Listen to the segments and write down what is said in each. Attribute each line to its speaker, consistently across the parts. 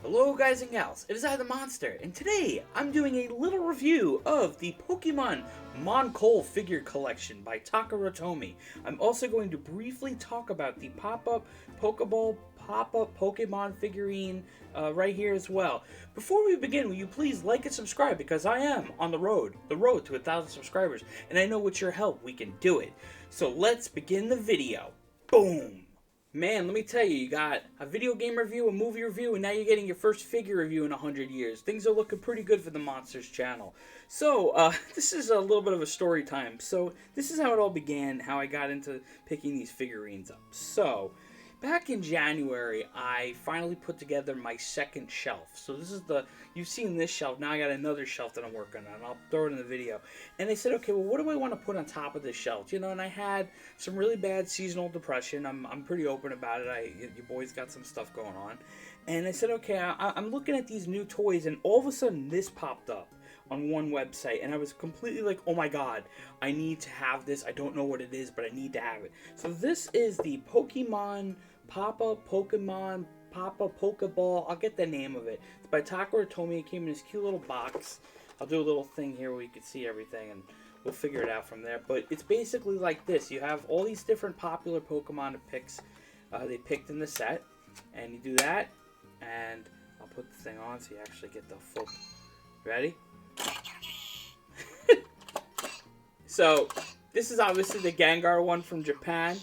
Speaker 1: Hello guys and gals, it is I the Monster, and today I'm doing a little review of the Pokemon Moncolle figure collection by Takara Tomy. I'm also going to briefly talk about the pop-up Pokeball pop-up Pokemon figurine right here as well. Before we begin, will you please like and subscribe because I am on the road to 1,000 subscribers, and I know with your help we can do it. So let's begin the video. Boom! Man, let me tell you, you got a video game review, a movie review, and now you're getting your first figure review in 100 years. Things are looking pretty good for the Monsters channel. So, this is a little bit of a story time. So, this is how it all began, how I got into picking these figurines up. So, back in January, I finally put together my second shelf. So this is you've seen this shelf, now I got another shelf that I'm working on. I'll throw it in the video. And they said, okay, well, what do I want to put on top of this shelf? You know, and I had some really bad seasonal depression. I'm pretty open about it. Your boy's got some stuff going on. And I said, okay, I'm looking at these new toys, and all of a sudden this popped up on one website, and I was completely like, oh my god, I need to have this. I don't know what it is, but I need to have it. So this is the Pokemon Pokemon Pokeball. I'll get the name of it. It's by Takara Tomy. It came in this cute little box. I'll do a little thing here where you can see everything, and we'll figure it out from there. But it's basically like this. You have all these different popular Pokemon they picked in the set, and you do that, and I'll put the thing on so you actually get the full. Ready? So, this is obviously the Gengar one from Japan,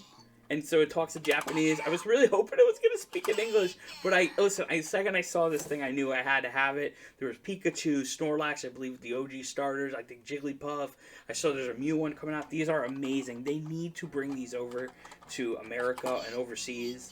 Speaker 1: and so it talks in Japanese. I was really hoping it was going to speak in English, but the second I saw this thing, I knew I had to have it. There was Pikachu, Snorlax, I believe the OG starters, I think Jigglypuff. I saw there's a Mew one coming out. These are amazing. They need to bring these over to America and overseas.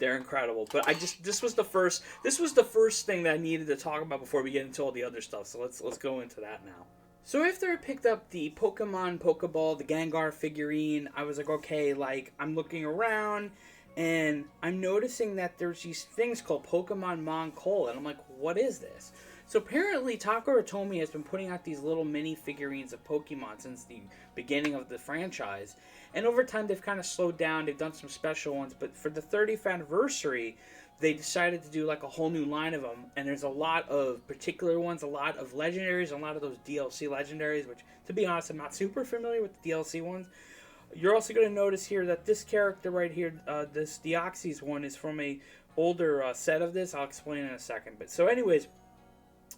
Speaker 1: They're incredible. But this was the first thing that I needed to talk about before we get into all the other stuff. So let's go into that now. So after I picked up the Pokemon Pokeball, the Gengar figurine, I was like, okay, like, I'm looking around, and I'm noticing that there's these things called Pokemon Moncolle, and I'm like, what is this? So apparently Takara Tomy has been putting out these little mini figurines of Pokemon since the beginning of the franchise, and over time they've kind of slowed down. They've done some special ones, but for the 30th anniversary, they decided to do like a whole new line of them, and there's a lot of particular ones, a lot of legendaries, a lot of those DLC legendaries, which, to be honest, I'm not super familiar with the DLC ones. You're also going to notice here that this character right here, this Deoxys one, is from a older set of this. I'll explain in a second. But so anyways,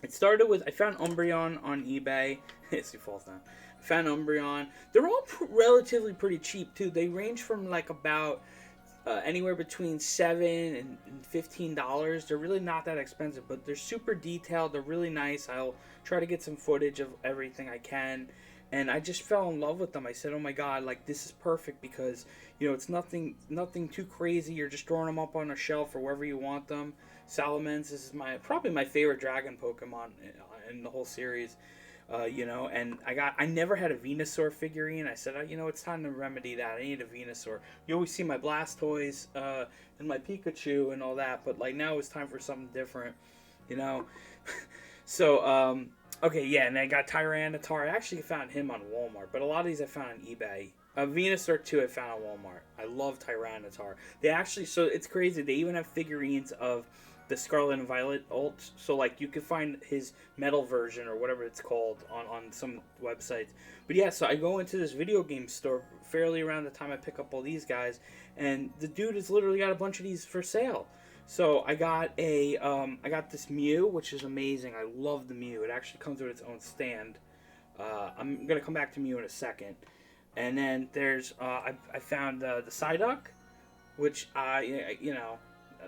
Speaker 1: it started with, I found Umbreon on eBay. Yes, he falls down. I found Umbreon. They're all relatively pretty cheap, too. They range from like about anywhere between $7 and $15. They're really not that expensive, but they're super detailed. They're really nice. I'll try to get some footage of everything I can, and I just fell in love with them. I said, oh my god, like, this is perfect because, you know, it's nothing too crazy. You're just throwing them up on a shelf or wherever you want them. Salamence, this is probably my favorite dragon Pokemon in the whole series. You know, and I never had a Venusaur figurine. I said, you know, it's time to remedy that. I need a Venusaur. You always see my Blastoise and my Pikachu and all that, but like now it's time for something different, you know. So, okay, yeah, and I got Tyranitar. I actually found him on Walmart, but a lot of these I found on eBay. Venusaur too I found on Walmart. I love Tyranitar. They actually, so it's crazy. They even have figurines of the Scarlet and Violet ult, so like you can find his metal version or whatever it's called on some websites. But yeah, so I go into this video game store fairly around the time I pick up all these guys, and the dude has literally got a bunch of these for sale. So I got I got this Mew, which is amazing. I love the Mew. It actually comes with its own stand. I'm gonna come back to Mew in a second. And then there's I found the Psyduck, which you know,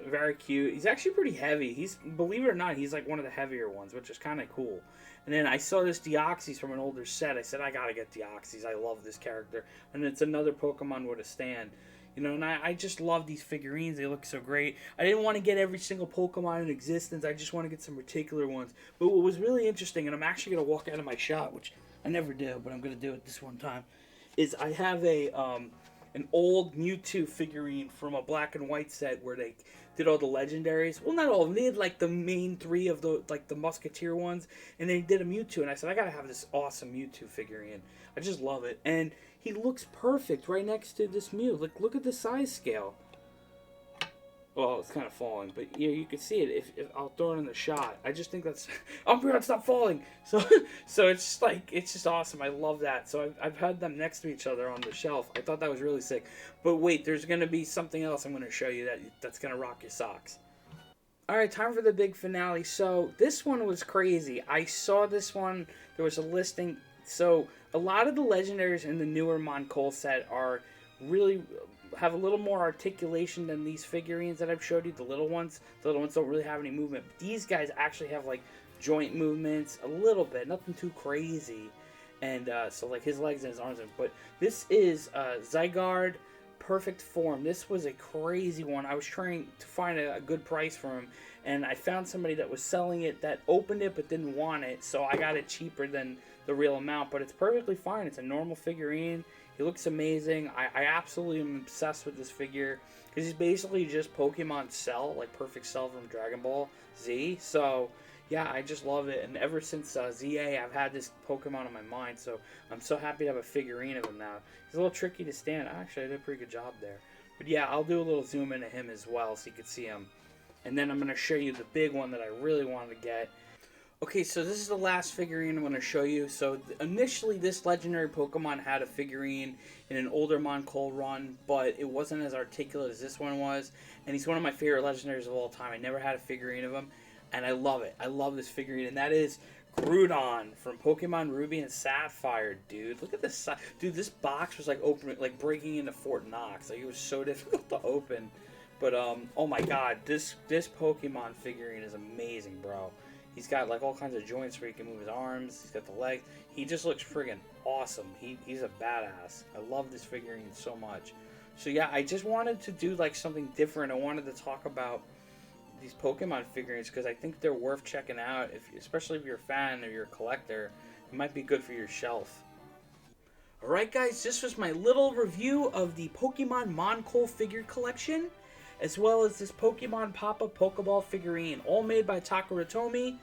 Speaker 1: very cute. He's actually pretty heavy. He's, believe it or not, he's like one of the heavier ones, which is kind of cool. And then I saw this Deoxys from an older set. I said, I gotta get Deoxys. I love this character. And it's another Pokemon with a stand. You know, and I just love these figurines. They look so great. I didn't want to get every single Pokemon in existence. I just want to get some particular ones. But what was really interesting, and I'm actually going to walk out of my shop, which I never do, but I'm going to do it this one time, is I have an old Mewtwo figurine from a black and white set where they did all the legendaries. Well, not all of them. They had like the main three of the Musketeer ones, and they did a Mewtwo. And I said, I gotta have this awesome Mewtwo figurine. I just love it, and he looks perfect right next to this Mew. Like, look at the size scale. Well, it's kind of falling, but yeah, you can see it. If I'll throw it in the shot, I just think that's. Oh my God, it's not falling. So, so it's just like it's just awesome. I love that. So I've had them next to each other on the shelf. I thought that was really sick. But wait, there's gonna be something else I'm gonna show you that's gonna rock your socks. All right, time for the big finale. So this one was crazy. I saw this one. There was a listing. So a lot of the legendaries in the newer Moncolle set are really have a little more articulation than these figurines that I've showed you. The little ones don't really have any movement. But these guys actually have like joint movements a little bit, nothing too crazy. And so like his legs and his arms. But this is Zygarde perfect form. This was a crazy one. I was trying to find a good price for him, and I found somebody that was selling it that opened it but didn't want it, so I got it cheaper than the real amount. But it's perfectly fine. It's a normal figurine. He looks amazing. I absolutely am obsessed with this figure because he's basically just Pokemon Cell, like Perfect Cell from Dragon Ball Z. So yeah, I just love it. And ever since ZA, I've had this Pokemon on my mind, so I'm so happy to have a figurine of him now. He's a little tricky to stand. Actually, I did a pretty good job there. But yeah, I'll do a little zoom into him as well so you can see him. And then I'm going to show you the big one that I really wanted to get. Okay, so this is the last figurine I'm going to show you. So initially, this legendary Pokemon had a figurine in an older Moncolle run, but it wasn't as articulate as this one was. And he's one of my favorite legendaries of all time. I never had a figurine of him, and I love it. I love this figurine, and that is Groudon from Pokemon Ruby and Sapphire, dude. Look at this. Dude, this box was like open, like breaking into Fort Knox. Like, it was so difficult to open. But, oh my God, this Pokemon figurine is amazing, bro. He's got like all kinds of joints where he can move his arms. He's got the legs. He just looks friggin' awesome. He's a badass. I love this figurine so much. So yeah, I just wanted to do like something different. I wanted to talk about these Pokemon figurines because I think they're worth checking out, especially if you're a fan or you're a collector. It might be good for your shelf. Alright guys, this was my little review of the Pokemon Moncolle figure collection, as well as this Pokemon Pop-Up Pokeball figurine, all made by Takara Tomy.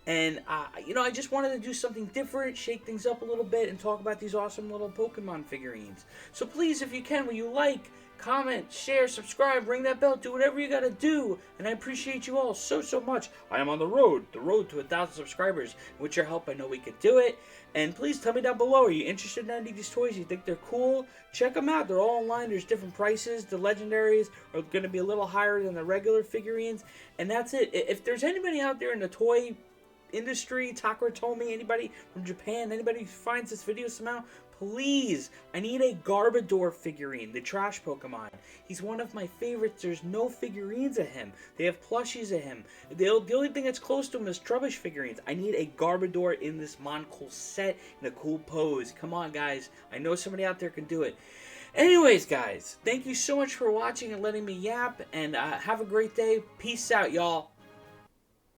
Speaker 1: And, you know, I just wanted to do something different, shake things up a little bit, and talk about these awesome little Pokemon figurines. So please, if you can, will you like, comment, share, subscribe, ring that bell, do whatever you gotta do. And I appreciate you all so, so much. I am on the road to 1,000 subscribers. With your help, I know we can do it. And please tell me down below, are you interested in any of these toys? You think they're cool? Check them out. They're all online. There's different prices. The legendaries are going to be a little higher than the regular figurines. And that's it. If there's anybody out there in the toy industry, Takara Tomy, anybody from Japan, anybody who finds this video somehow, please, I need a Garbodor figurine, the trash Pokemon. He's one of my favorites. There's no figurines of him. They have plushies of him. The only thing that's close to him is Trubbish figurines. I need a Garbodor in this Moncolle set in a cool pose. Come on, guys. I know somebody out there can do it. Anyways, guys, thank you so much for watching and letting me yap, and have a great day. Peace out, y'all.